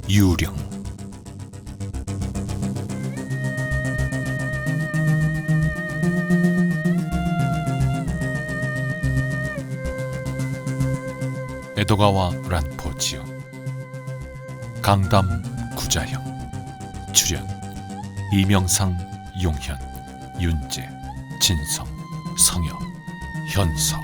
유령. 에도가와 란포지요. 강담 구자형. 출연 이명상, 용현, 윤재, 진성, 성엽, 현서.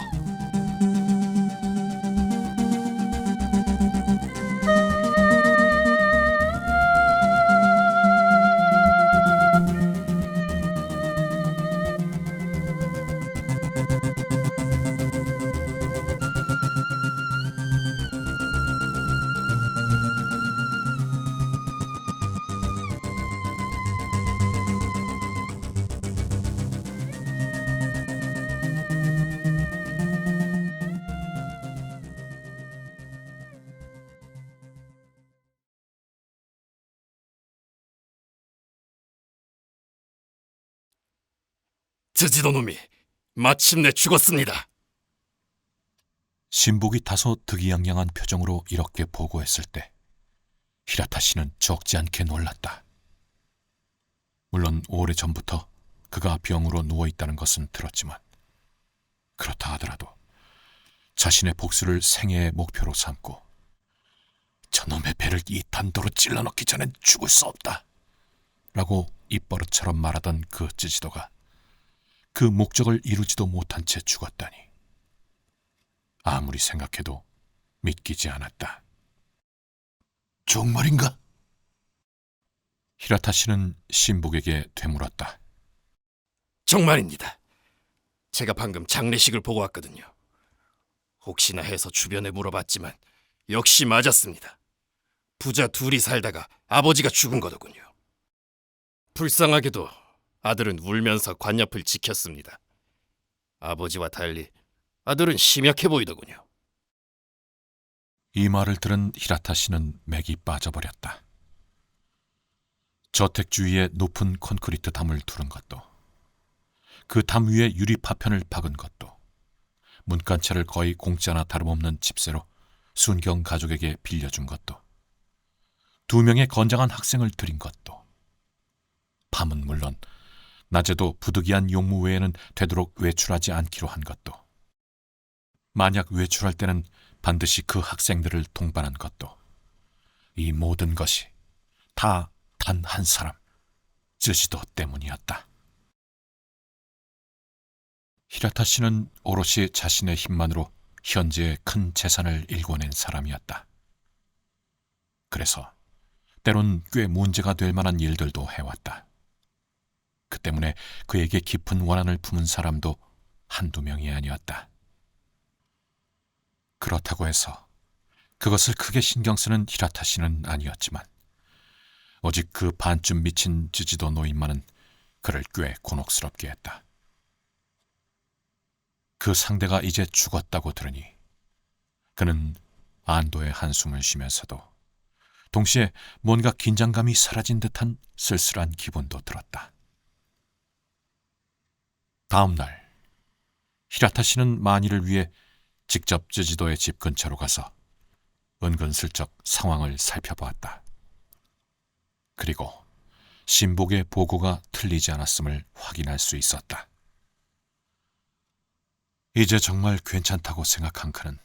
쯔지도놈이 마침내 죽었습니다. 신복이 다소 득이양양한 표정으로 이렇게 보고했을 때 히라타 씨는 적지 않게 놀랐다. 물론 오래전부터 그가 병으로 누워있다는 것은 들었지만 그렇다 하더라도 자신의 복수를 생애의 목표로 삼고 저놈의 배를 이 단도로 찔러넣기 전엔 죽을 수 없다 라고 입버릇처럼 말하던 그 쯔지도가 그 목적을 이루지도 못한 채 죽었다니 아무리 생각해도 믿기지 않았다. 정말인가? 히라타 씨는 신복에게 되물었다. 정말입니다. 제가 방금 장례식을 보고 왔거든요. 혹시나 해서 주변에 물어봤지만 역시 맞았습니다. 부자 둘이 살다가 아버지가 죽은 거더군요. 불쌍하게도 아들은 울면서 관 옆을 지켰습니다. 아버지와 달리 아들은 심약해 보이더군요. 이 말을 들은 히라타 씨는 맥이 빠져버렸다. 저택 주위에 높은 콘크리트 담을 두른 것도, 그 담 위에 유리 파편을 박은 것도, 문간체를 거의 공짜나 다름없는 집세로 순경 가족에게 빌려준 것도, 2명의 건장한 학생을 들인 것도, 밤은 물론 낮에도 부득이한 용무 외에는 되도록 외출하지 않기로 한 것도, 만약 외출할 때는 반드시 그 학생들을 동반한 것도, 이 모든 것이 다 단 한 사람, 쯔지도 때문이었다. 히라타 씨는 오롯이 자신의 힘만으로 현재의 큰 재산을 일궈낸 사람이었다. 그래서 때론 꽤 문제가 될 만한 일들도 해왔다. 그 때문에 그에게 깊은 원한을 품은 사람도 한두 명이 아니었다. 그렇다고 해서 그것을 크게 신경 쓰는 히라타 씨는 아니었지만 오직 그 반쯤 미친 쯔지도 노인만은 그를 꽤 곤혹스럽게 했다. 그 상대가 이제 죽었다고 들으니 그는 안도의 한숨을 쉬면서도 동시에 뭔가 긴장감이 사라진 듯한 쓸쓸한 기분도 들었다. 다음 날 히라타 씨는 만일을 위해 직접 쯔지도의 집 근처로 가서 은근슬쩍 상황을 살펴보았다. 그리고 신복의 보고가 틀리지 않았음을 확인할 수 있었다. 이제 정말 괜찮다고 생각한 그는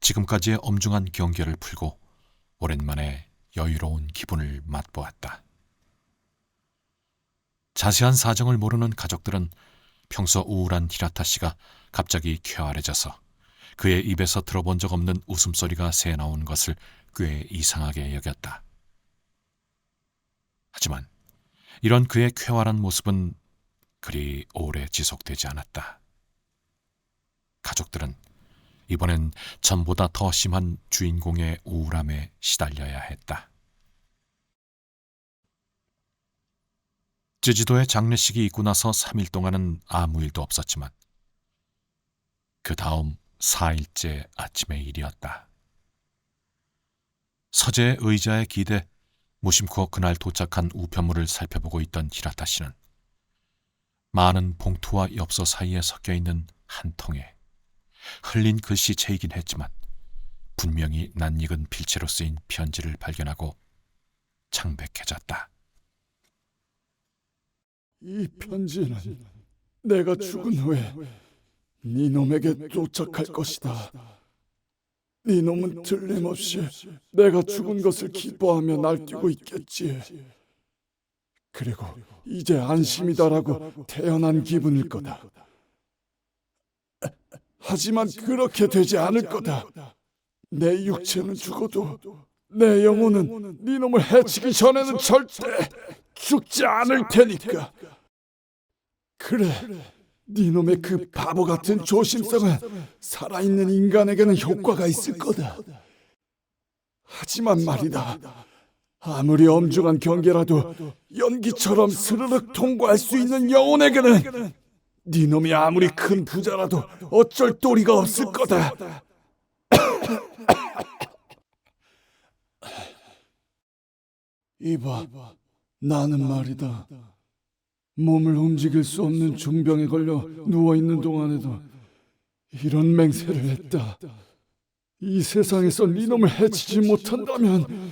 지금까지의 엄중한 경계를 풀고 오랜만에 여유로운 기분을 맛보았다. 자세한 사정을 모르는 가족들은 평소 우울한 히라타 씨가 갑자기 쾌활해져서 그의 입에서 들어본 적 없는 웃음소리가 새나온 것을 꽤 이상하게 여겼다. 하지만 이런 그의 쾌활한 모습은 그리 오래 지속되지 않았다. 가족들은 이번엔 전보다 더 심한 주인공의 우울함에 시달려야 했다. 쯔지도의 장례식이 있고 나서 3일 동안은 아무 일도 없었지만 그 다음 4일째 아침의 일이었다. 서재의 의자에 기대 무심코 그날 도착한 우편물을 살펴보고 있던 히라타 씨는 많은 봉투와 엽서 사이에 섞여 있는 한 통에 흘린 글씨체이긴 했지만 분명히 낯익은 필체로 쓰인 편지를 발견하고 창백해졌다. 이 편지는 내가 죽은 후에 네 놈에게 도착할 것이다. 네 놈은 틀림없이 내가 죽은 것을 기뻐하며 날뛰고 있겠지. 그리고 이제 안심이다라고 태어난 기분일 거다. 하지만 그렇게 되지 않을 거다. 내 육체는 죽어도 내 영혼은 네 놈을 해치기 전에는 절대 죽지 않을 테니까. 그래, 네 놈의 그 바보 같은 조심성은 살아있는 인간에게는 효과가 있을 거다. 하지만 말이다, 아무리 엄중한 경계라도 연기처럼 스르륵 통과할 수 있는 영혼에게는 네 놈이 아무리 큰 부자라도 어쩔 도리가 없을 거다. 이봐, 나는 말이다, 몸을 움직일 수 없는 중병에 걸려 누워있는 동안에도 이런 맹세를 했다. 이 세상에서 네 놈을 해치지 못한다면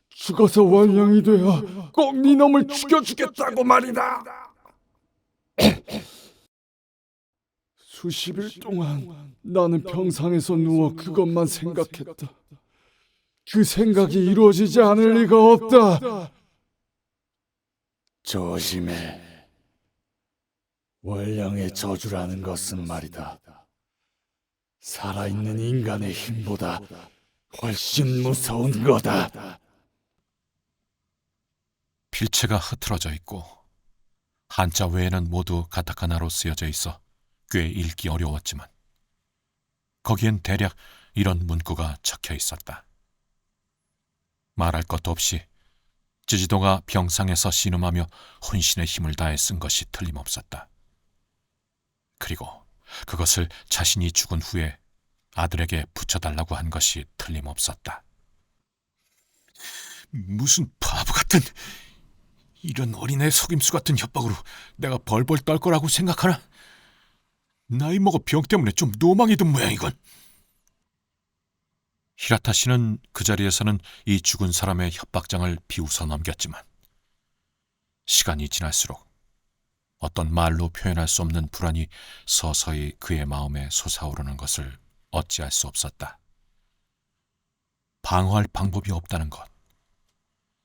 죽어서 원령이 되어 꼭 네 놈을 죽여주겠다고 말이다. 수십일 동안 나는 병상에서 누워 그것만 생각했다. 그 생각이 이루어지지 않을 리가 없다. 조심해. 원령의 저주라는 것은 말이다, 살아있는 인간의 힘보다 훨씬 무서운 거다. 필체가 흐트러져 있고 한자 외에는 모두 가타카나로 쓰여져 있어 꽤 읽기 어려웠지만 거기엔 대략 이런 문구가 적혀 있었다. 말할 것도 없이 쯔지도가 병상에서 신음하며 혼신의 힘을 다해 쓴 것이 틀림없었다. 그리고 그것을 자신이 죽은 후에 아들에게 붙여달라고 한 것이 틀림없었다. 무슨 바보 같은, 이런 어린애 속임수 같은 협박으로 내가 벌벌 떨 거라고 생각하나? 나이 먹어 병 때문에 좀 노망이 든 모양이건. 히라타 씨는 그 자리에서는 이 죽은 사람의 협박장을 비웃어 넘겼지만 시간이 지날수록 어떤 말로 표현할 수 없는 불안이 서서히 그의 마음에 솟아오르는 것을 어찌할 수 없었다. 방어할 방법이 없다는 것,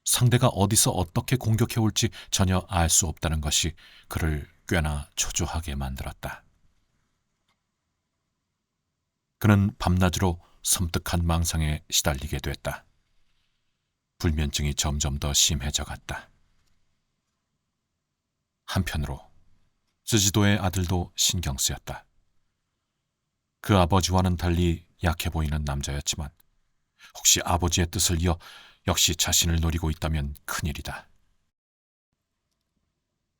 상대가 어디서 어떻게 공격해 올지 전혀 알 수 없다는 것이 그를 꽤나 초조하게 만들었다. 그는 밤낮으로 섬뜩한 망상에 시달리게 됐다. 불면증이 점점 더 심해져 갔다. 한편으로 쯔지도의 아들도 신경 쓰였다. 그 아버지와는 달리 약해 보이는 남자였지만 혹시 아버지의 뜻을 이어 역시 자신을 노리고 있다면 큰일이다.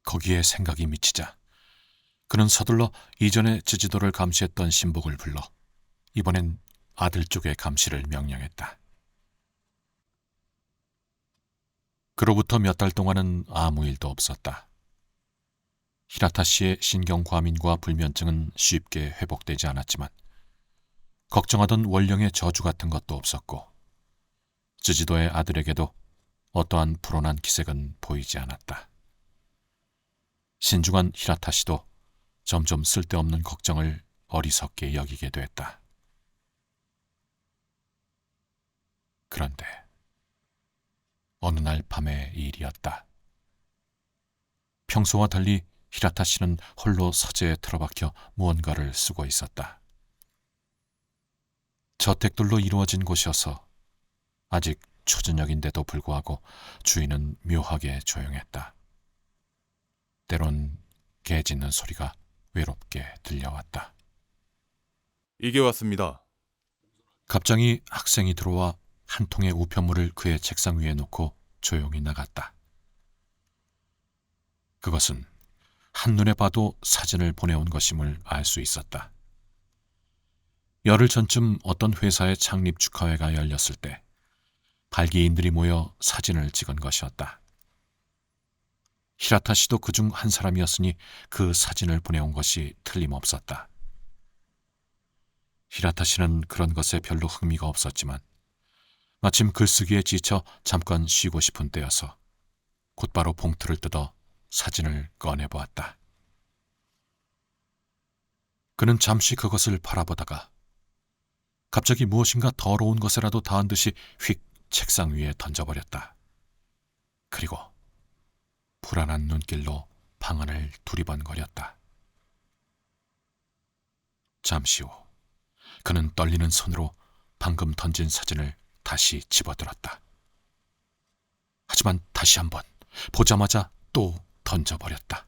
거기에 생각이 미치자 그는 서둘러 이전에 쯔지도를 감시했던 신복을 불러 이번엔 아들 쪽의 감시를 명령했다. 그로부터 몇 달 동안은 아무 일도 없었다. 히라타 씨의 신경과민과 불면증은 쉽게 회복되지 않았지만 걱정하던 원령의 저주 같은 것도 없었고 쯔지도의 아들에게도 어떠한 불온한 기색은 보이지 않았다. 신중한 히라타 씨도 점점 쓸데없는 걱정을 어리석게 여기게 됐다. 그런데 어느 날 밤의 일이었다. 평소와 달리 히라타 씨는 홀로 서재에 틀어박혀 무언가를 쓰고 있었다. 저택들로 이루어진 곳이어서 아직 초저녁인데도 불구하고 주위는 묘하게 조용했다. 때론 개 짖는 소리가 외롭게 들려왔다. 이게 왔습니다. 갑자기 학생이 들어와 한 통의 우편물을 그의 책상 위에 놓고 조용히 나갔다. 그것은 한눈에 봐도 사진을 보내온 것임을 알 수 있었다. 열흘 전쯤 어떤 회사의 창립 축하회가 열렸을 때 발기인들이 모여 사진을 찍은 것이었다. 히라타 씨도 그중 한 사람이었으니 그 사진을 보내온 것이 틀림없었다. 히라타 씨는 그런 것에 별로 흥미가 없었지만 마침 글쓰기에 지쳐 잠깐 쉬고 싶은 때여서 곧바로 봉투를 뜯어 사진을 꺼내보았다. 그는 잠시 그것을 바라보다가 갑자기 무엇인가 더러운 것이라도 닿은 듯이 휙 책상 위에 던져버렸다. 그리고 불안한 눈길로 방안을 두리번거렸다. 잠시 후 그는 떨리는 손으로 방금 던진 사진을 다시 집어들었다. 하지만 다시 한번 보자마자 또 던져버렸다.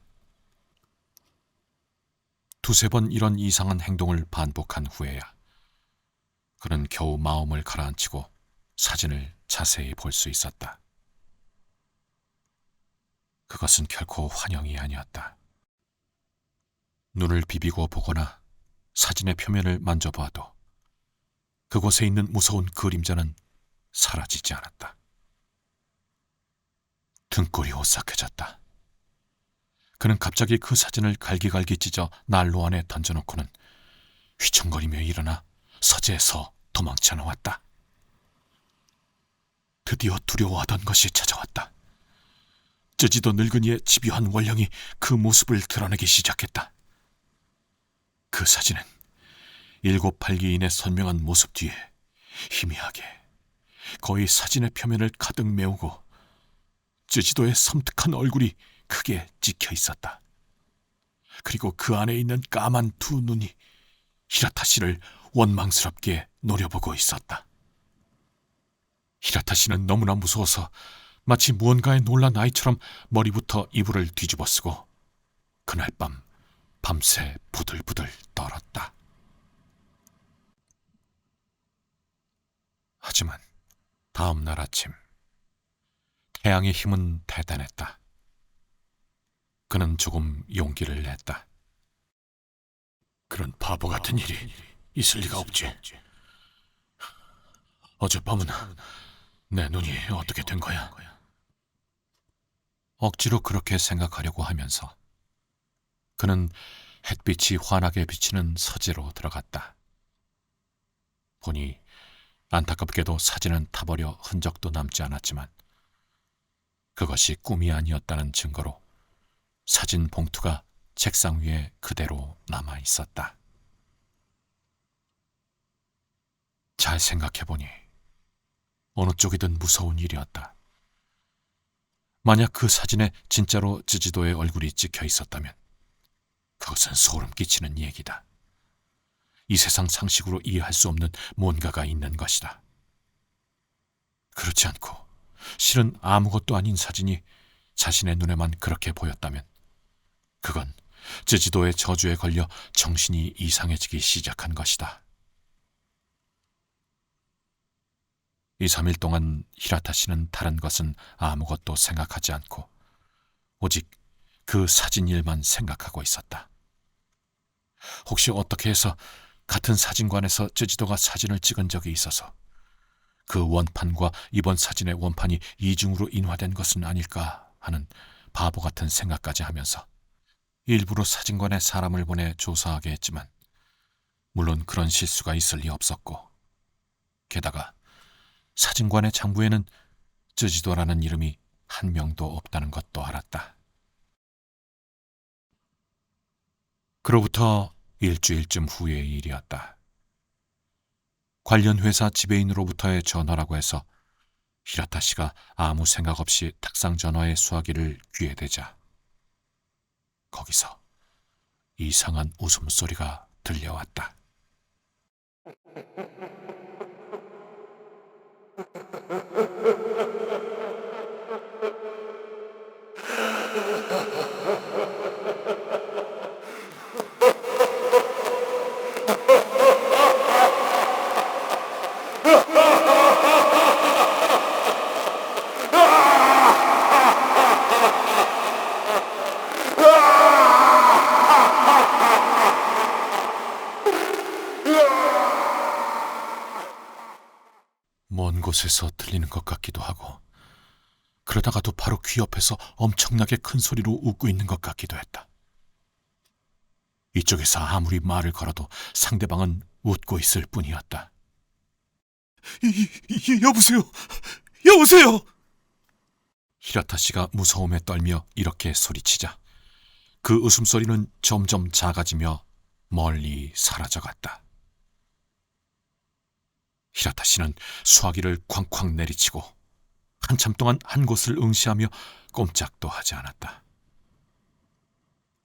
두세 번 이런 이상한 행동을 반복한 후에야 그는 겨우 마음을 가라앉히고 사진을 자세히 볼 수 있었다. 그것은 결코 환영이 아니었다. 눈을 비비고 보거나 사진의 표면을 만져봐도 그곳에 있는 무서운 그림자는 사라지지 않았다. 등골이 오싹해졌다. 그는 갑자기 그 사진을 갈기갈기 찢어 난로 안에 던져놓고는 휘청거리며 일어나 서재에서 도망쳐 나왔다. 드디어 두려워하던 것이 찾아왔다. 쯔지도 늙은이의 집요한 원령이 그 모습을 드러내기 시작했다. 그 사진은 7~8기인의 선명한 모습 뒤에 희미하게 거의 사진의 표면을 가득 메우고 쯔지도의 섬뜩한 얼굴이 크게 찍혀 있었다. 그리고 그 안에 있는 까만 두 눈이 히라타 씨를 원망스럽게 노려보고 있었다. 히라타 씨는 너무나 무서워서 마치 무언가에 놀란 아이처럼 머리부터 이불을 뒤집어 쓰고 그날 밤새 부들부들 떨었다. 하지만 다음 날 아침 태양의 힘은 대단했다. 그는 조금 용기를 냈다. 그런 바보 같은 일이 있을 리가 없지. 어젯밤은 내 눈이 어떻게 된 거야? 억지로 그렇게 생각하려고 하면서 그는 햇빛이 환하게 비치는 서재로 들어갔다. 보니 안타깝게도 사진은 타버려 흔적도 남지 않았지만 그것이 꿈이 아니었다는 증거로 사진 봉투가 책상 위에 그대로 남아 있었다. 잘 생각해보니 어느 쪽이든 무서운 일이었다. 만약 그 사진에 진짜로 쯔지도의 얼굴이 찍혀 있었다면 그것은 소름 끼치는 얘기다. 이 세상 상식으로 이해할 수 없는 뭔가가 있는 것이다. 그렇지 않고 실은 아무것도 아닌 사진이 자신의 눈에만 그렇게 보였다면 그건 쯔지도의 저주에 걸려 정신이 이상해지기 시작한 것이다. 2~3일 동안 히라타 씨는 다른 것은 아무것도 생각하지 않고 오직 그 사진 일만 생각하고 있었다. 혹시 어떻게 해서 같은 사진관에서 쯔지도가 사진을 찍은 적이 있어서 그 원판과 이번 사진의 원판이 이중으로 인화된 것은 아닐까 하는 바보 같은 생각까지 하면서 일부러 사진관에 사람을 보내 조사하게 했지만 물론 그런 실수가 있을 리 없었고 게다가 사진관의 장부에는 쯔지도라는 이름이 한 명도 없다는 것도 알았다. 그로부터 일주일쯤 후의 일이었다. 관련 회사 지배인으로부터의 전화라고 해서 히라타 씨가 아무 생각 없이 탁상 전화에 수화기를 귀에 대자 거기서 이상한 웃음소리가 들려왔다. 먼 곳에서 들리는 것 같기도 하고 그러다가도 바로 귀 옆에서 엄청나게 큰 소리로 웃고 있는 것 같기도 했다. 이쪽에서 아무리 말을 걸어도 상대방은 웃고 있을 뿐이었다. 여보세요. 여보세요. 히라타 씨가 무서움에 떨며 이렇게 소리치자 그 웃음소리는 점점 작아지며 멀리 사라져갔다. 히라타 씨는 수화기를 쾅쾅 내리치고 한참 동안 한 곳을 응시하며 꼼짝도 하지 않았다.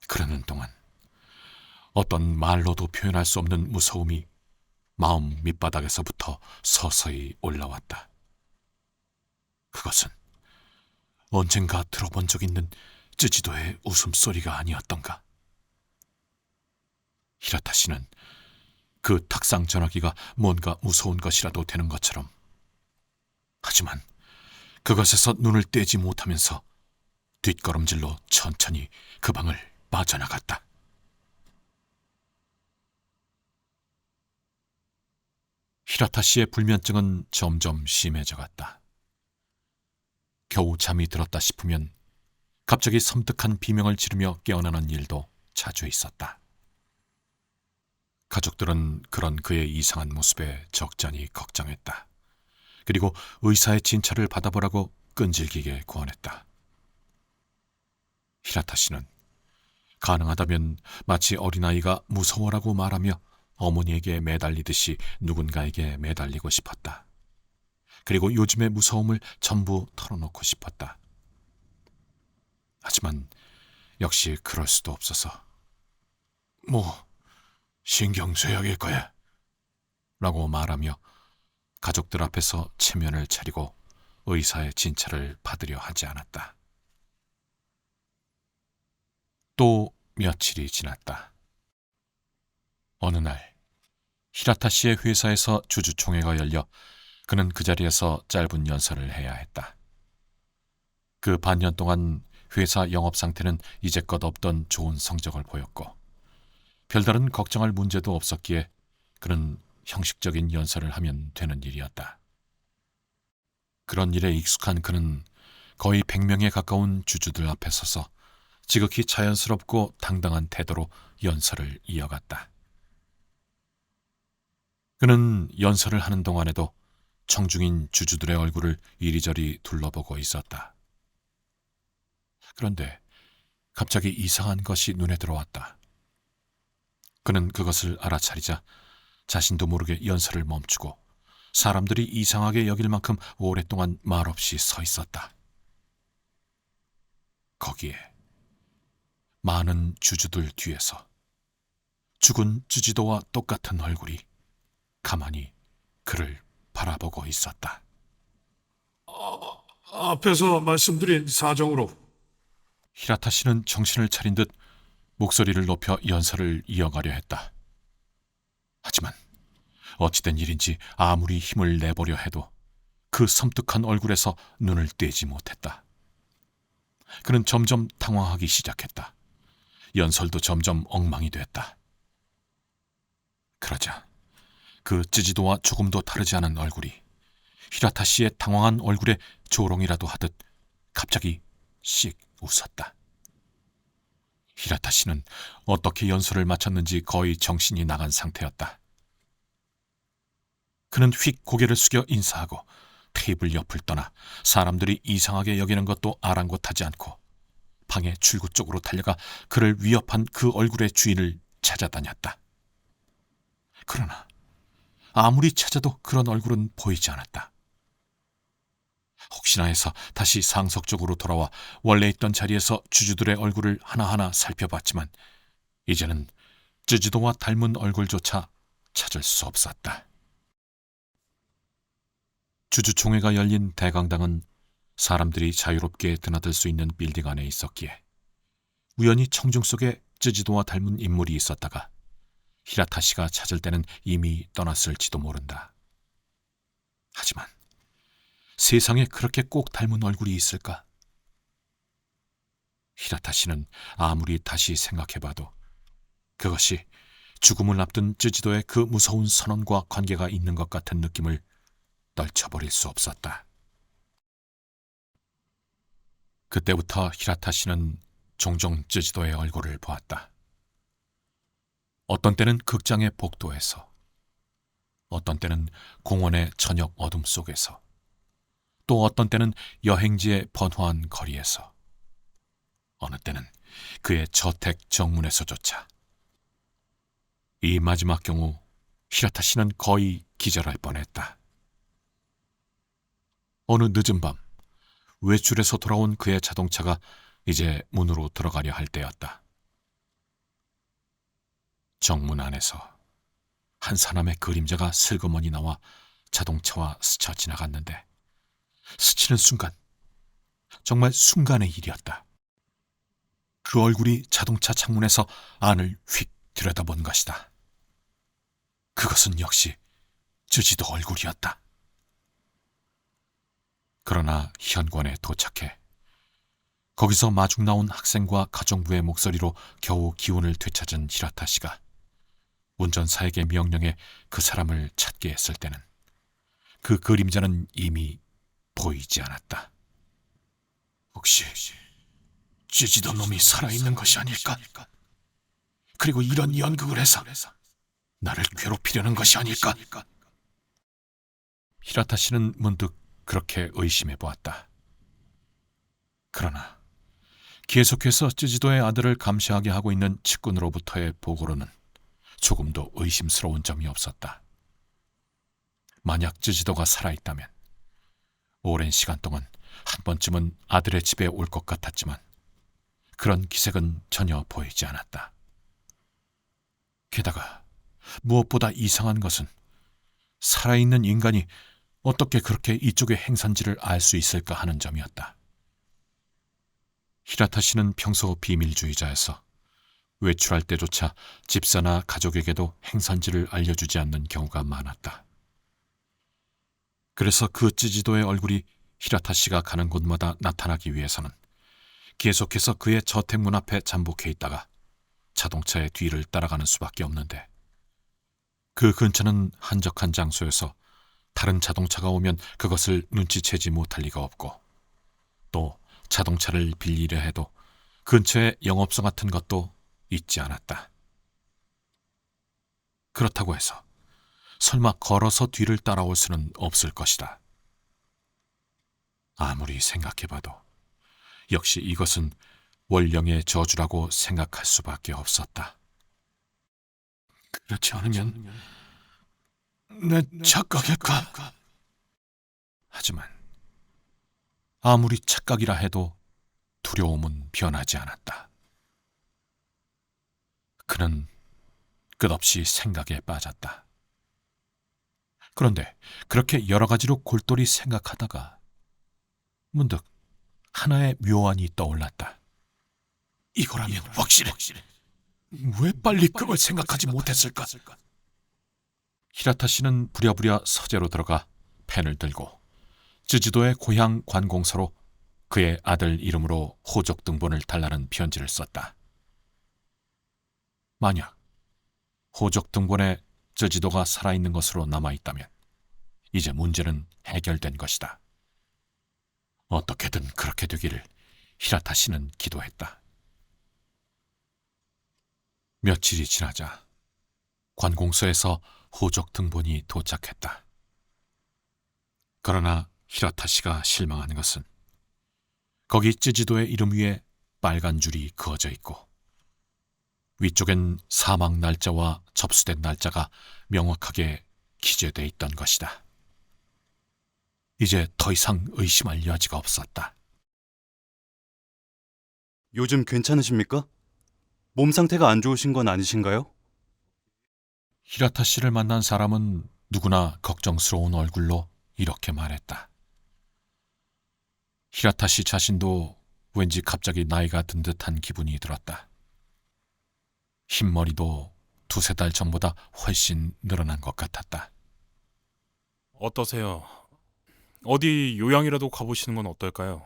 그러는 동안 어떤 말로도 표현할 수 없는 무서움이 마음 밑바닥에서부터 서서히 올라왔다. 그것은 언젠가 들어본 적 있는 쯔지도의 웃음소리가 아니었던가. 히라타 씨는 그 탁상 전화기가 뭔가 무서운 것이라도 되는 것처럼, 하지만 그것에서 눈을 떼지 못하면서 뒷걸음질로 천천히 그 방을 빠져나갔다. 히라타 씨의 불면증은 점점 심해져갔다. 겨우 잠이 들었다 싶으면 갑자기 섬뜩한 비명을 지르며 깨어나는 일도 자주 있었다. 가족들은 그런 그의 이상한 모습에 적잖이 걱정했다. 그리고 의사의 진찰을 받아보라고 끈질기게 권했다. 히라타 씨는 가능하다면 마치 어린아이가 무서워라고 말하며 어머니에게 매달리듯이 누군가에게 매달리고 싶었다. 그리고 요즘의 무서움을 전부 털어놓고 싶었다. 하지만 역시 그럴 수도 없어서 신경쇠약일 거야 라고 말하며 가족들 앞에서 체면을 차리고 의사의 진찰을 받으려 하지 않았다. 또 며칠이 지났다. 어느 날 히라타 씨의 회사에서 주주총회가 열려 그는 그 자리에서 짧은 연설을 해야 했다. 그 반년 동안 회사 영업 상태는 이제껏 없던 좋은 성적을 보였고 별다른 걱정할 문제도 없었기에 그는 형식적인 연설을 하면 되는 일이었다. 그런 일에 익숙한 그는 거의 100명에 가까운 주주들 앞에 서서 지극히 자연스럽고 당당한 태도로 연설을 이어갔다. 그는 연설을 하는 동안에도 청중인 주주들의 얼굴을 이리저리 둘러보고 있었다. 그런데 갑자기 이상한 것이 눈에 들어왔다. 그는 그것을 알아차리자 자신도 모르게 연설을 멈추고 사람들이 이상하게 여길 만큼 오랫동안 말없이 서 있었다. 거기에 많은 주주들 뒤에서 죽은 쯔지도와 똑같은 얼굴이 가만히 그를 바라보고 있었다. 앞에서 말씀드린 사정으로 히라타 씨는 정신을 차린 듯 목소리를 높여 연설을 이어가려 했다. 하지만 어찌된 일인지 아무리 힘을 내보려 해도 그 섬뜩한 얼굴에서 눈을 떼지 못했다. 그는 점점 당황하기 시작했다. 연설도 점점 엉망이 됐다. 그러자 그 쯔지도와 조금도 다르지 않은 얼굴이 히라타 씨의 당황한 얼굴에 조롱이라도 하듯 갑자기 씩 웃었다. 히라타 씨는 어떻게 연설을 마쳤는지 거의 정신이 나간 상태였다. 그는 휙 고개를 숙여 인사하고 테이블 옆을 떠나 사람들이 이상하게 여기는 것도 아랑곳하지 않고 방의 출구 쪽으로 달려가 그를 위협한 그 얼굴의 주인을 찾아다녔다. 그러나 아무리 찾아도 그런 얼굴은 보이지 않았다. 혹시나 해서 다시 상석 쪽으로 돌아와 원래 있던 자리에서 주주들의 얼굴을 하나하나 살펴봤지만 이제는 쯔지도와 닮은 얼굴조차 찾을 수 없었다. 주주총회가 열린 대강당은 사람들이 자유롭게 드나들 수 있는 빌딩 안에 있었기에 우연히 청중 속에 쯔지도와 닮은 인물이 있었다가 히라타 씨가 찾을 때는 이미 떠났을지도 모른다. 하지만 세상에 그렇게 꼭 닮은 얼굴이 있을까? 히라타 씨는 아무리 다시 생각해봐도 그것이 죽음을 앞둔 쯔지도의 그 무서운 선언과 관계가 있는 것 같은 느낌을 떨쳐버릴 수 없었다. 그때부터 히라타 씨는 종종 쯔지도의 얼굴을 보았다. 어떤 때는 극장의 복도에서, 어떤 때는 공원의 저녁 어둠 속에서, 또 어떤 때는 여행지의 번화한 거리에서, 어느 때는 그의 저택 정문에서조차. 이 마지막 경우 히라타 씨는 거의 기절할 뻔했다. 어느 늦은 밤, 외출에서 돌아온 그의 자동차가 이제 문으로 들어가려 할 때였다. 정문 안에서 한 사람의 그림자가 슬그머니 나와 자동차와 스쳐 지나갔는데, 스치는 순간, 정말 순간의 일이었다. 그 얼굴이 자동차 창문에서 안을 휙 들여다본 것이다. 그것은 역시 쯔지도 얼굴이었다. 그러나 현관에 도착해 거기서 마중 나온 학생과 가정부의 목소리로 겨우 기운을 되찾은 히라타 씨가 운전사에게 명령해 그 사람을 찾게 했을 때는 그 그림자는 이미 보이지 않았다. 혹시 쯔지도 놈이 살아있는 것이 아닐까? 그리고 이런 연극을 해서 나를 괴롭히려는 것이 아닐까? 히라타 씨는 문득 그렇게 의심해 보았다. 그러나 계속해서 쯔지도의 아들을 감시하게 하고 있는 측근으로부터의 보고로는 조금도 의심스러운 점이 없었다. 만약 쯔지도가 살아있다면 오랜 시간 동안 한 번쯤은 아들의 집에 올 것 같았지만 그런 기색은 전혀 보이지 않았다. 게다가 무엇보다 이상한 것은 살아있는 인간이 어떻게 그렇게 이쪽의 행선지를 알 수 있을까 하는 점이었다. 히라타 씨는 평소 비밀주의자여서 외출할 때조차 집사나 가족에게도 행선지를 알려주지 않는 경우가 많았다. 그래서 그 쯔지도의 얼굴이 히라타 씨가 가는 곳마다 나타나기 위해서는 계속해서 그의 저택 문 앞에 잠복해 있다가 자동차의 뒤를 따라가는 수밖에 없는데, 그 근처는 한적한 장소여서 다른 자동차가 오면 그것을 눈치채지 못할 리가 없고, 또 자동차를 빌리려 해도 근처에 영업소 같은 것도 있지 않았다. 그렇다고 해서 설마 걸어서 뒤를 따라올 수는 없을 것이다. 아무리 생각해봐도 역시 이것은 원령의 저주라고 생각할 수밖에 없었다. 그렇지 않으면 내 착각일까? 하지만 아무리 착각이라 해도 두려움은 변하지 않았다. 그는 끝없이 생각에 빠졌다. 그런데 그렇게 여러 가지로 골똘히 생각하다가 문득 하나의 묘안이 떠올랐다. 이거라면 확실해. 왜 빨리 그걸 생각하지 못했을까? 히라타 씨는 부랴부랴 서재로 들어가 펜을 들고 쯔지도의 고향 관공서로 그의 아들 이름으로 호적 등본을 달라는 편지를 썼다. 만약 호적 등본에 쯔지도가 살아있는 것으로 남아있다면 이제 문제는 해결된 것이다. 어떻게든 그렇게 되기를 히라타 씨는 기도했다. 며칠이 지나자 관공서에서 호적 등본이 도착했다. 그러나 히라타 씨가 실망한 것은 거기 쯔지도의 이름 위에 빨간 줄이 그어져 있고 위쪽엔 사망 날짜와 접수된 날짜가 명확하게 기재돼 있던 것이다. 이제 더 이상 의심할 여지가 없었다. 요즘 괜찮으십니까? 몸 상태가 안 좋으신 건 아니신가요? 히라타 씨를 만난 사람은 누구나 걱정스러운 얼굴로 이렇게 말했다. 히라타 씨 자신도 왠지 갑자기 나이가 든 듯한 기분이 들었다. 흰머리도 두세 달 전보다 훨씬 늘어난 것 같았다. 어떠세요? 어디 요양이라도 가보시는 건 어떨까요?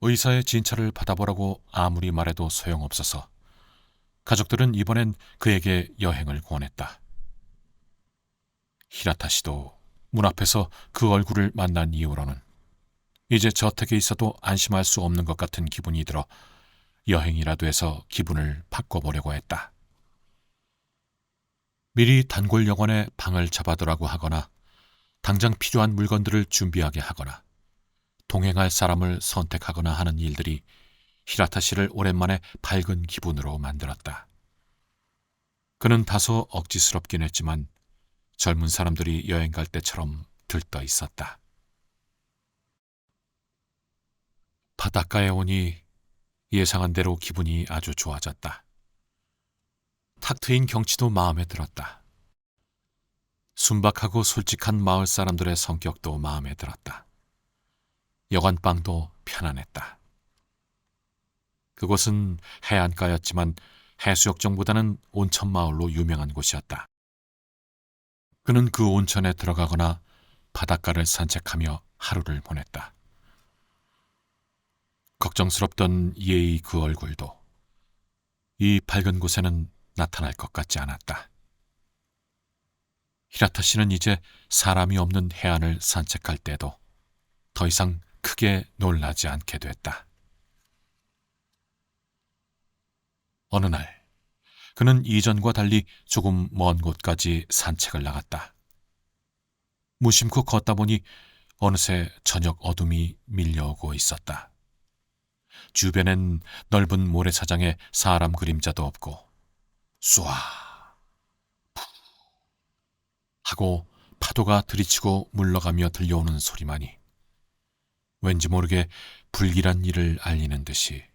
의사의 진찰을 받아보라고 아무리 말해도 소용없어서 가족들은 이번엔 그에게 여행을 권했다. 히라타 씨도 문 앞에서 그 얼굴을 만난 이후로는 이제 저택에 있어도 안심할 수 없는 것 같은 기분이 들어 여행이라도 해서 기분을 바꿔보려고 했다. 미리 단골 여관에 방을 잡아두라고 하거나 당장 필요한 물건들을 준비하게 하거나 동행할 사람을 선택하거나 하는 일들이 히라타 씨를 오랜만에 밝은 기분으로 만들었다. 그는 다소 억지스럽긴 했지만 젊은 사람들이 여행 갈 때처럼 들떠 있었다. 바닷가에 오니 예상한 대로 기분이 아주 좋아졌다. 탁 트인 경치도 마음에 들었다. 순박하고 솔직한 마을 사람들의 성격도 마음에 들었다. 여관방도 편안했다. 그곳은 해안가였지만 해수욕장보다는 온천 마을로 유명한 곳이었다. 그는 그 온천에 들어가거나 바닷가를 산책하며 하루를 보냈다. 걱정스럽던 예의 그 얼굴도 이 밝은 곳에는 나타날 것 같지 않았다. 히라타 씨는 이제 사람이 없는 해안을 산책할 때도 더 이상 크게 놀라지 않게 됐다. 어느 날 그는 이전과 달리 조금 먼 곳까지 산책을 나갔다. 무심코 걷다 보니 어느새 저녁 어둠이 밀려오고 있었다. 주변엔 넓은 모래사장에 사람 그림자도 없고 쏘아 푸 하고 파도가 들이치고 물러가며 들려오는 소리만이 왠지 모르게 불길한 일을 알리는 듯이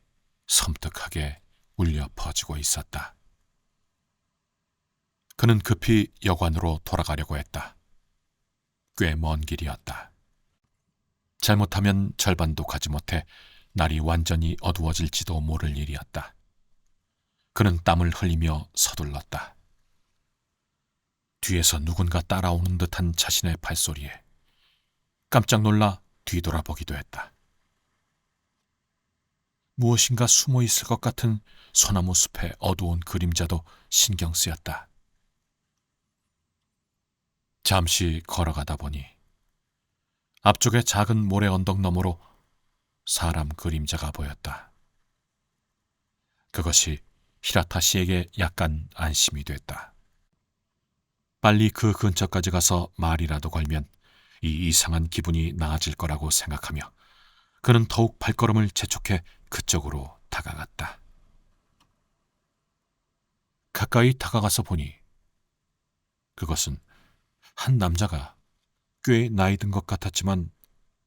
섬뜩하게 울려 퍼지고 있었다. 그는 급히 여관으로 돌아가려고 했다. 꽤 먼 길이었다. 잘못하면 절반도 가지 못해 날이 완전히 어두워질지도 모를 일이었다. 그는 땀을 흘리며 서둘렀다. 뒤에서 누군가 따라오는 듯한 자신의 발소리에 깜짝 놀라 뒤돌아보기도 했다. 무엇인가 숨어 있을 것 같은 소나무 숲의 어두운 그림자도 신경 쓰였다. 잠시 걸어가다 보니 앞쪽의 작은 모래 언덕 너머로 사람 그림자가 보였다. 그것이 히라타 씨에게 약간 안심이 됐다. 빨리 그 근처까지 가서 말이라도 걸면 이 이상한 기분이 나아질 거라고 생각하며 그는 더욱 발걸음을 재촉해 그쪽으로 다가갔다. 가까이 다가가서 보니 그것은 한 남자가 꽤 나이 든 것 같았지만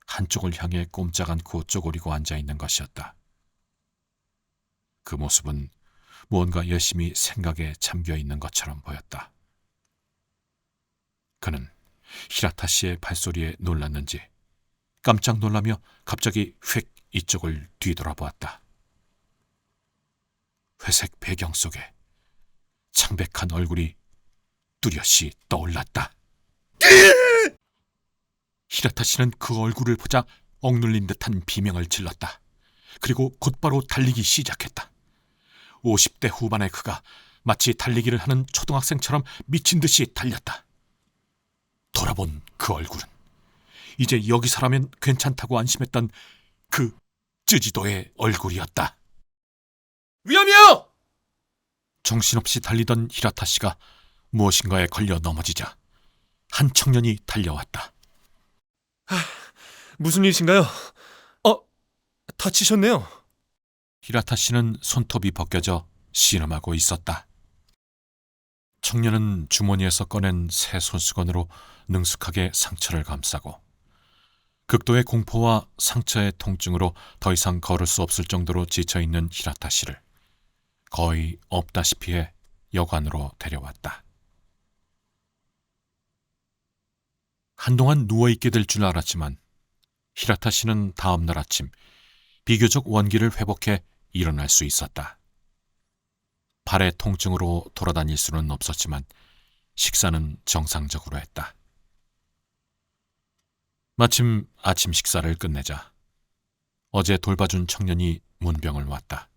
한쪽을 향해 꼼짝 않고 쪼그리고 앉아있는 것이었다. 그 모습은 무언가 열심히 생각에 잠겨있는 것처럼 보였다. 그는 히라타 씨의 발소리에 놀랐는지 깜짝 놀라며 갑자기 휙 이쪽을 뒤돌아보았다. 회색 배경 속에 창백한 얼굴이 뚜렷이 떠올랐다. 히라타 씨는 그 얼굴을 보자 억눌린 듯한 비명을 질렀다. 그리고 곧바로 달리기 시작했다. 50대 후반의 그가 마치 달리기를 하는 초등학생처럼 미친 듯이 달렸다. 돌아본 그 얼굴은 이제 여기서라면 괜찮다고 안심했던 그 쯔지도의 얼굴이었다. 위험이요! 정신없이 달리던 히라타 씨가 무엇인가에 걸려 넘어지자 한 청년이 달려왔다. 무슨 일이신가요? 다치셨네요. 히라타 씨는 손톱이 벗겨져 씨름하고 있었다. 청년은 주머니에서 꺼낸 새 손수건으로 능숙하게 상처를 감싸고 극도의 공포와 상처의 통증으로 더 이상 걸을 수 없을 정도로 지쳐있는 히라타 씨를 거의 없다시피 해 여관으로 데려왔다. 한동안 누워있게 될 줄 알았지만 히라타 씨는 다음 날 아침 비교적 원기를 회복해 일어날 수 있었다. 발의 통증으로 돌아다닐 수는 없었지만 식사는 정상적으로 했다. 마침 아침 식사를 끝내자 어제 돌봐준 청년이 문병을 왔다.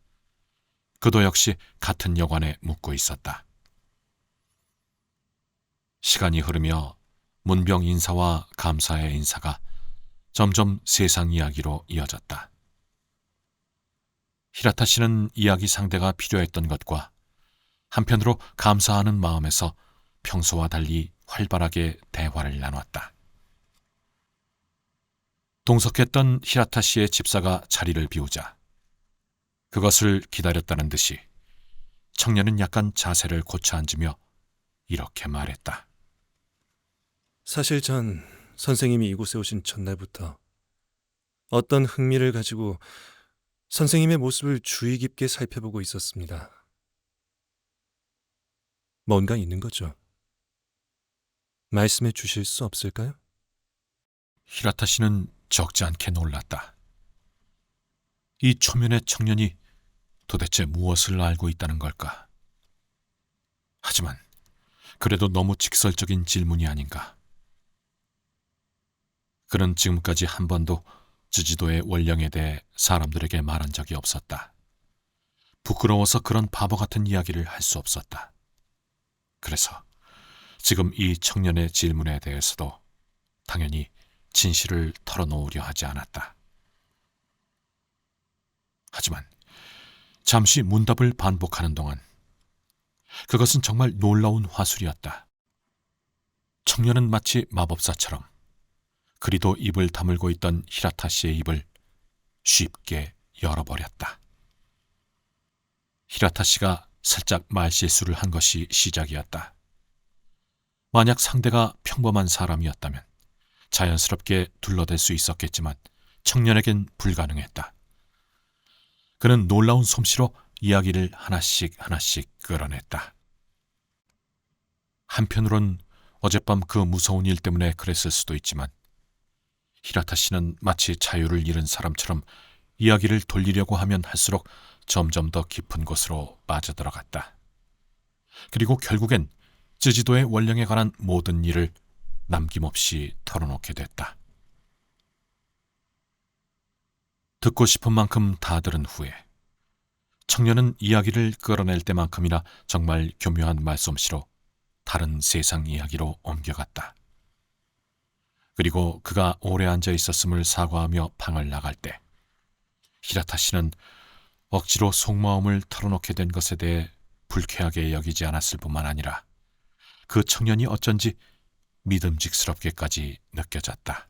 그도 역시 같은 여관에 묵고 있었다. 시간이 흐르며 문병 인사와 감사의 인사가 점점 세상 이야기로 이어졌다. 히라타 씨는 이야기 상대가 필요했던 것과 한편으로 감사하는 마음에서 평소와 달리 활발하게 대화를 나눴다. 동석했던 히라타 씨의 집사가 자리를 비우자 그것을 기다렸다는 듯이 청년은 약간 자세를 고쳐 앉으며 이렇게 말했다. 사실 전 선생님이 이곳에 오신 전날부터 어떤 흥미를 가지고 선생님의 모습을 주의 깊게 살펴보고 있었습니다. 뭔가 있는 거죠. 말씀해 주실 수 없을까요? 히라타 씨는 적지 않게 놀랐다. 이 초면의 청년이 도대체 무엇을 알고 있다는 걸까? 하지만 그래도 너무 직설적인 질문이 아닌가. 그는 지금까지 한 번도 쯔지도의 원령에 대해 사람들에게 말한 적이 없었다. 부끄러워서 그런 바보 같은 이야기를 할 수 없었다. 그래서 지금 이 청년의 질문에 대해서도 당연히 진실을 털어놓으려 하지 않았다. 하지만 잠시 문답을 반복하는 동안 그것은 정말 놀라운 화술이었다. 청년은 마치 마법사처럼 그리도 입을 다물고 있던 히라타 씨의 입을 쉽게 열어버렸다. 히라타 씨가 살짝 말실수를 한 것이 시작이었다. 만약 상대가 평범한 사람이었다면 자연스럽게 둘러댈 수 있었겠지만 청년에겐 불가능했다. 그는 놀라운 솜씨로 이야기를 하나씩 끌어냈다. 한편으론 어젯밤 그 무서운 일 때문에 그랬을 수도 있지만 히라타 씨는 마치 자유를 잃은 사람처럼 이야기를 돌리려고 하면 할수록 점점 더 깊은 곳으로 빠져들어갔다. 그리고 결국엔 쯔지도의 원령에 관한 모든 일을 남김없이 털어놓게 됐다. 듣고 싶은 만큼 다 들은 후에 청년은 이야기를 끌어낼 때만큼이나 정말 교묘한 말솜씨로 다른 세상 이야기로 옮겨갔다. 그리고 그가 오래 앉아 있었음을 사과하며 방을 나갈 때 히라타 씨는 억지로 속마음을 털어놓게 된 것에 대해 불쾌하게 여기지 않았을 뿐만 아니라 그 청년이 어쩐지 믿음직스럽게까지 느껴졌다.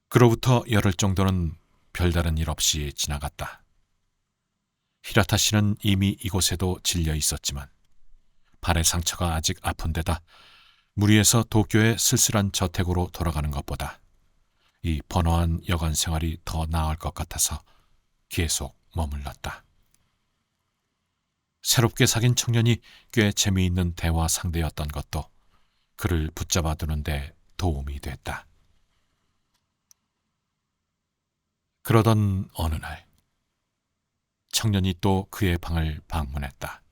그로부터 열흘 정도는 별다른 일 없이 지나갔다. 히라타 씨는 이미 이곳에도 질려 있었지만 발의 상처가 아직 아픈 데다 무리해서 도쿄의 쓸쓸한 저택으로 돌아가는 것보다 이 번화한 여관 생활이 더 나을 것 같아서 계속 머물렀다. 새롭게 사귄 청년이 꽤 재미있는 대화 상대였던 것도 그를 붙잡아 두는데 도움이 됐다. 그러던 어느 날 청년이 또 그의 방을 방문했다.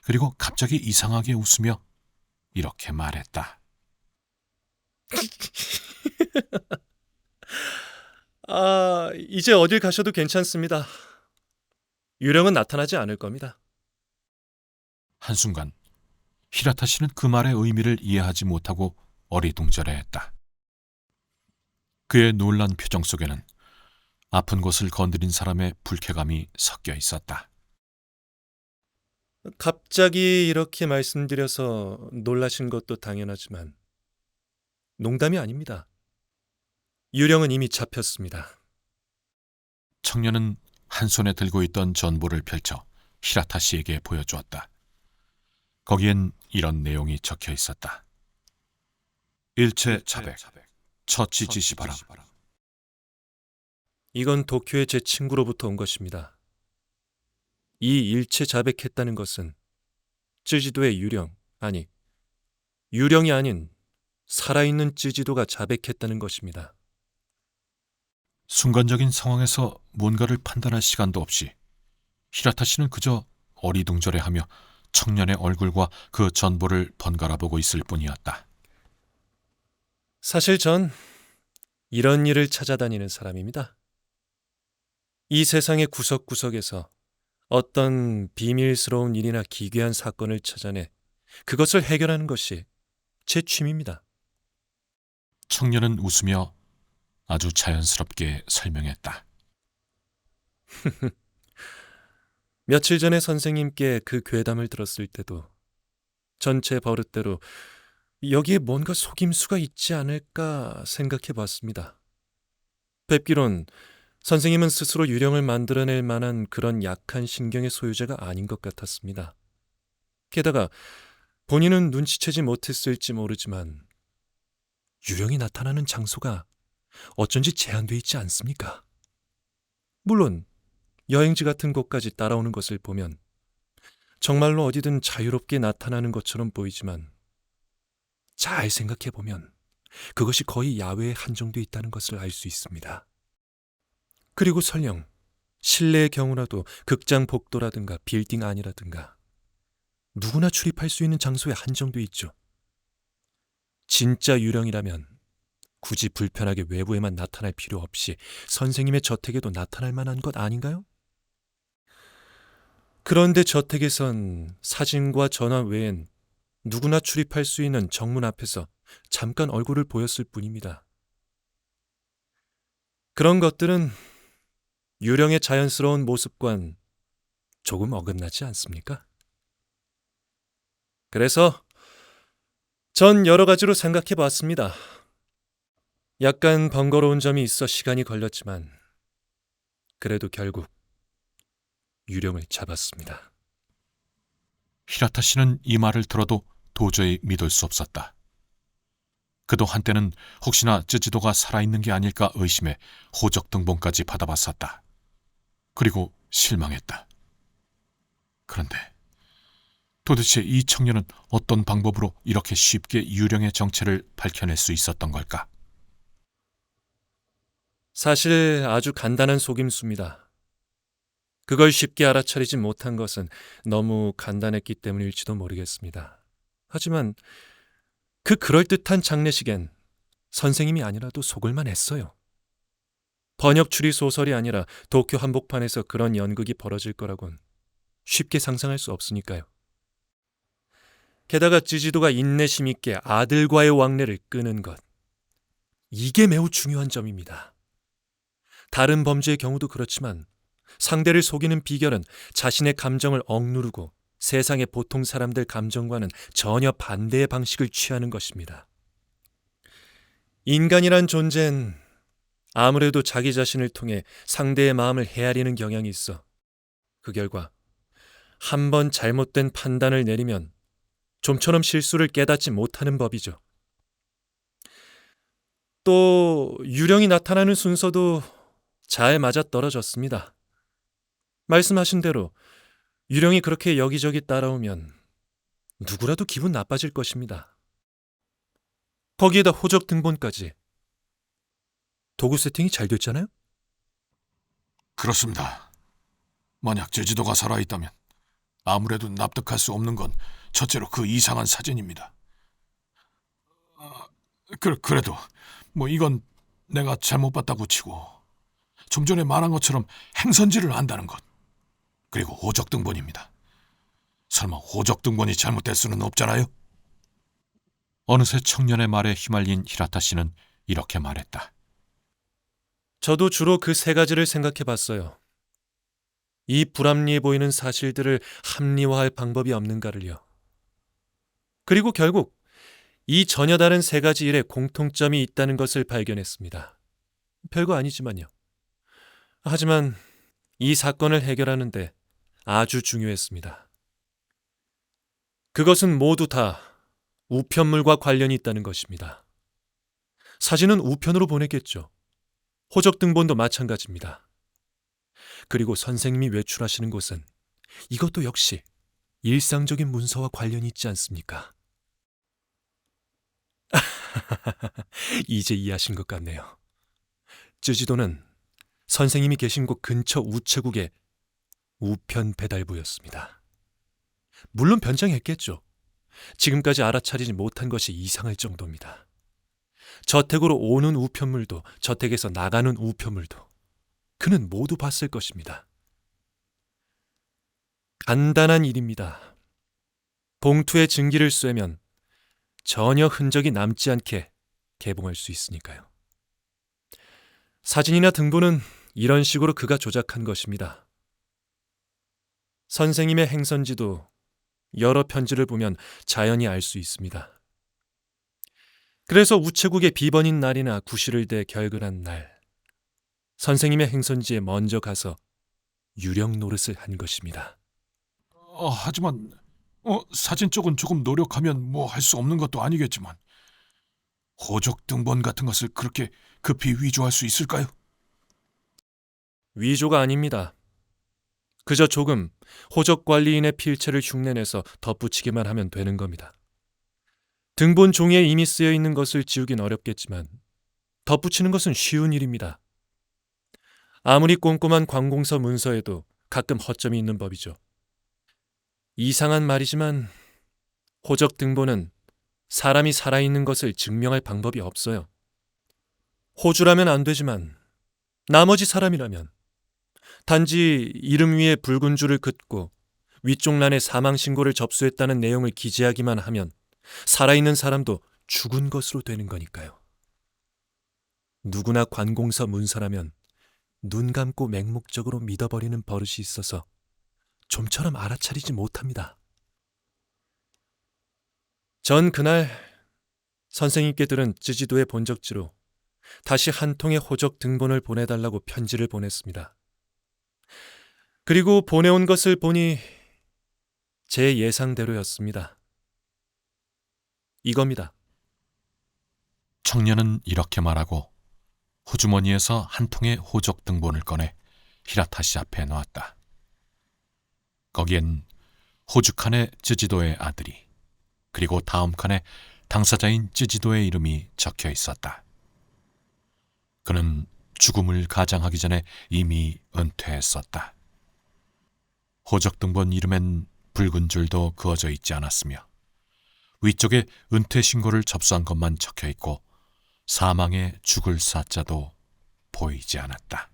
그리고 갑자기 이상하게 웃으며 이렇게 말했다. 이제 어딜 가셔도 괜찮습니다. 유령은 나타나지 않을 겁니다. 한순간 히라타 씨는 그 말의 의미를 이해하지 못하고 어리둥절해했다. 그의 놀란 표정 속에는 아픈 곳을 건드린 사람의 불쾌감이 섞여 있었다. 갑자기 이렇게 말씀드려서 놀라신 것도 당연하지만 농담이 아닙니다. 유령은 이미 잡혔습니다. 청년은 한 손에 들고 있던 전보를 펼쳐 히라타 씨에게 보여주었다. 거기엔 이런 내용이 적혀 있었다. 일체 자백, 처치 지시 바람. 이건 도쿄의 제 친구로부터 온 것입니다. 이 일체 자백했다는 것은 쯔지도의 유령이 아닌 살아있는 쯔지도가 자백했다는 것입니다. 순간적인 상황에서 뭔가를 판단할 시간도 없이 히라타 씨는 그저 어리둥절해하며 청년의 얼굴과 그 전보를 번갈아 보고 있을 뿐이었다. 사실 전 이런 일을 찾아다니는 사람입니다. 이 세상의 구석구석에서 어떤 비밀스러운 일이나 기괴한 사건을 찾아내 그것을 해결하는 것이 제 취미입니다. 청년은 웃으며 아주 자연스럽게 설명했다. 며칠 전에 선생님께 그 괴담을 들었을 때도 전체 버릇대로 여기에 뭔가 속임수가 있지 않을까 생각해 봤습니다. 뵙기론 선생님은 스스로 유령을 만들어낼 만한 그런 약한 신경의 소유자가 아닌 것 같았습니다. 게다가 본인은 눈치채지 못했을지 모르지만 유령이 나타나는 장소가 어쩐지 제한돼 있지 않습니까? 물론 여행지 같은 곳까지 따라오는 것을 보면 정말로 어디든 자유롭게 나타나는 것처럼 보이지만 잘 생각해보면 그것이 거의 야외에 한정돼 있다는 것을 알 수 있습니다. 그리고 설령 실내의 경우라도 극장 복도라든가 빌딩 안이라든가 누구나 출입할 수 있는 장소에 한정돼 있죠. 진짜 유령이라면 굳이 불편하게 외부에만 나타날 필요 없이 선생님의 저택에도 나타날 만한 것 아닌가요? 그런데 저택에선 사진과 전화 외엔 누구나 출입할 수 있는 정문 앞에서 잠깐 얼굴을 보였을 뿐입니다. 그런 것들은 유령의 자연스러운 모습과는 조금 어긋나지 않습니까? 그래서 전 여러 가지로 생각해 봤습니다. 약간 번거로운 점이 있어 시간이 걸렸지만 그래도 결국 유령을 잡았습니다. 히라타 씨는 이 말을 들어도 도저히 믿을 수 없었다. 그도 한때는 혹시나 쯔지도가 살아있는 게 아닐까 의심해 호적 등본까지 받아봤었다. 그리고 실망했다. 그런데 도대체 이 청년은 어떤 방법으로 이렇게 쉽게 유령의 정체를 밝혀낼 수 있었던 걸까? 사실 아주 간단한 속임수입니다. 그걸 쉽게 알아차리지 못한 것은 너무 간단했기 때문일지도 모르겠습니다. 하지만 그 그럴듯한 장례식엔 선생님이 아니라도 속을만 했어요. 번역 추리 소설이 아니라 도쿄 한복판에서 그런 연극이 벌어질 거라곤 쉽게 상상할 수 없으니까요. 게다가 찌지도가 인내심 있게 아들과의 왕래를 끄는 것. 이게 매우 중요한 점입니다. 다른 범죄의 경우도 그렇지만 상대를 속이는 비결은 자신의 감정을 억누르고 세상의 보통 사람들 감정과는 전혀 반대의 방식을 취하는 것입니다. 인간이란 존재는 아무래도 자기 자신을 통해 상대의 마음을 헤아리는 경향이 있어 그 결과 한 번 잘못된 판단을 내리면 좀처럼 실수를 깨닫지 못하는 법이죠. 또 유령이 나타나는 순서도 잘 맞아떨어졌습니다. 말씀하신 대로 유령이 그렇게 여기저기 따라오면 누구라도 기분 나빠질 것입니다. 거기에다 호적 등본까지. 도구 세팅이 잘 됐잖아요? 그렇습니다. 만약 제주도가 살아있다면 아무래도 납득할 수 없는 건 첫째로 그 이상한 사진입니다. 그래도 이건 내가 잘못 봤다고 치고 좀 전에 말한 것처럼 행선지를 안다는 것, 그리고 호적 등본입니다. 설마 호적 등본이 잘못될 수는 없잖아요? 어느새 청년의 말에 휘말린 히라타 씨는 이렇게 말했다. 저도 주로 그 세 가지를 생각해 봤어요. 이 불합리해 보이는 사실들을 합리화할 방법이 없는가를요. 그리고 결국 이 전혀 다른 세 가지 일에 공통점이 있다는 것을 발견했습니다. 별거 아니지만요. 하지만 이 사건을 해결하는데 아주 중요했습니다. 그것은 모두 다 우편물과 관련이 있다는 것입니다. 사진은 우편으로 보냈겠죠. 호적 등본도 마찬가지입니다. 그리고 선생님이 외출하시는 곳은 이것도 역시 일상적인 문서와 관련이 있지 않습니까? 이제 이해하신 것 같네요. 쯔지도는 선생님이 계신 곳 근처 우체국의 우편 배달부였습니다. 물론 변장했겠죠. 지금까지 알아차리지 못한 것이 이상할 정도입니다. 저택으로 오는 우편물도 저택에서 나가는 우편물도 그는 모두 봤을 것입니다. 간단한 일입니다. 봉투에 증기를 쐬면 전혀 흔적이 남지 않게 개봉할 수 있으니까요. 사진이나 등본은 이런 식으로 그가 조작한 것입니다. 선생님의 행선지도 여러 편지를 보면 자연히 알 수 있습니다. 그래서 우체국에 비번인 날이나 구실을 대 결근한 날, 선생님의 행선지에 먼저 가서 유령 노릇을 한 것입니다. 하지만 사진 쪽은 조금 노력하면 뭐 할 수 없는 것도 아니겠지만 호적 등본 같은 것을 그렇게 급히 위조할 수 있을까요? 위조가 아닙니다. 그저 조금 호적 관리인의 필체를 흉내내서 덧붙이기만 하면 되는 겁니다. 등본 종이에 이미 쓰여 있는 것을 지우긴 어렵겠지만 덧붙이는 것은 쉬운 일입니다. 아무리 꼼꼼한 관공서 문서에도 가끔 허점이 있는 법이죠. 이상한 말이지만 호적 등본은 사람이 살아있는 것을 증명할 방법이 없어요. 호주라면 안 되지만 나머지 사람이라면 단지 이름 위에 붉은 줄을 긋고 위쪽 란에 사망 신고를 접수했다는 내용을 기재하기만 하면 살아있는 사람도 죽은 것으로 되는 거니까요. 누구나 관공서 문서라면 눈 감고 맹목적으로 믿어버리는 버릇이 있어서 좀처럼 알아차리지 못합니다. 전 그날 선생님께 들은 쯔지도의 본적지로 다시 한 통의 호적 등본을 보내달라고 편지를 보냈습니다. 그리고 보내온 것을 보니 제 예상대로였습니다. 이겁니다. 청년은 이렇게 말하고 호주머니에서 한 통의 호적 등본을 꺼내 히라타 씨 앞에 놓았다. 거기엔 호주 칸의 쯔지도의 아들이 그리고 다음 칸에 당사자인 쯔지도의 이름이 적혀 있었다. 그는 죽음을 가장하기 전에 이미 은퇴했었다. 호적 등본 이름엔 붉은 줄도 그어져 있지 않았으며 위쪽에 은퇴 신고를 접수한 것만 적혀 있고 사망의 죽을 사자도 보이지 않았다.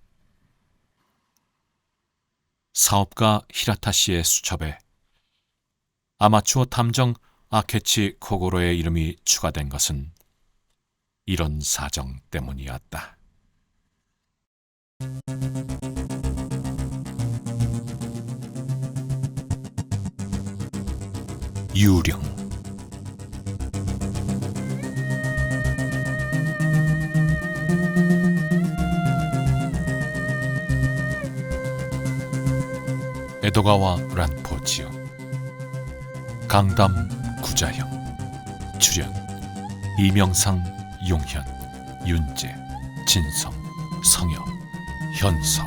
사업가 히라타 씨의 수첩에 아마추어 탐정 아케치 코고로의 이름이 추가된 것은 이런 사정 때문이었다. 유령. 에도가와 란포지요. 강담 구자형. 출연 이명상, 용현, 윤재, 진성, 성엽, 현서.